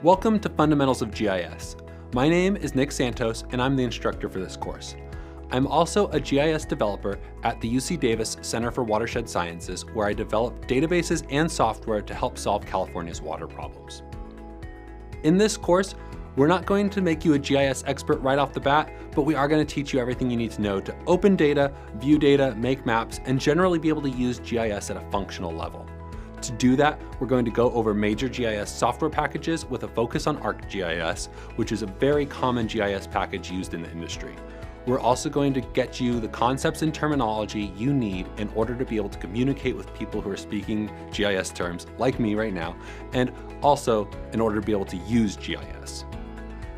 Welcome to Fundamentals of GIS. My name is Nick Santos and I'm the instructor for this course. I'm also a GIS developer at the UC Davis Center for Watershed Sciences, where I develop databases and software to help solve California's water problems. In this course, we're not going to make you a GIS expert right off the bat, but we are going to teach you everything you need to know to open data, view data, make maps, and generally be able to use GIS at a functional level. To do that, we're going to go over major GIS software packages with a focus on ArcGIS, which is a very common GIS package used in the industry. We're also going to get you the concepts and terminology you need in order to be able to communicate with people who are speaking GIS terms, like me right now, and also in order to be able to use GIS.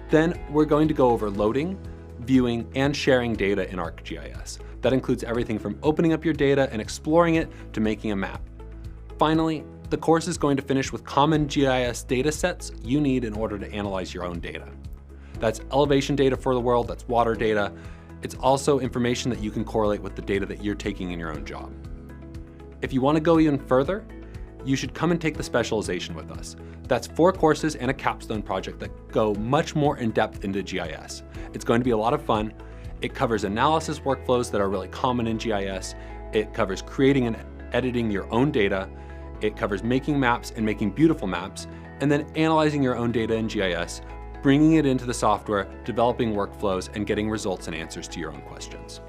Then we're going to go over loading, viewing, and sharing data in ArcGIS. That includes everything from opening up your data and exploring it to making a map. Finally, the course is going to finish with common GIS data sets you need in order to analyze your own data. That's elevation data for the world, that's water data. It's also information that you can correlate with the data that you're taking in your own job. If you want to go even further, you should come and take the specialization with us. That's 4 courses and a capstone project that go much more in depth into GIS. It's going to be a lot of fun. It covers analysis workflows that are really common in GIS. It covers creating and editing your own data. It covers making maps and making beautiful maps, and then analyzing your own data in GIS, bringing it into the software, developing workflows, and getting results and answers to your own questions.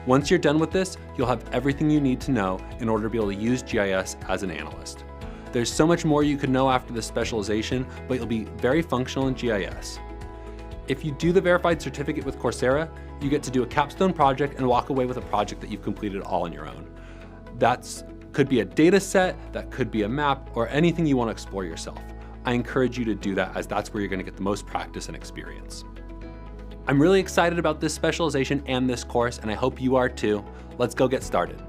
Once you're done with this, you'll have everything you need to know in order to be able to use GIS as an analyst. There's so much more you could know after this specialization, but you'll be very functional in GIS. If you do the verified certificate with Coursera, you get to do a capstone project and walk away with a project that you've completed all on your own. That could be a data set, that could be a map, or anything you want to explore yourself. I encourage you to do that, as that's where you're going to get the most practice and experience. I'm really excited about this specialization and this course, and I hope you are too. Let's go get started.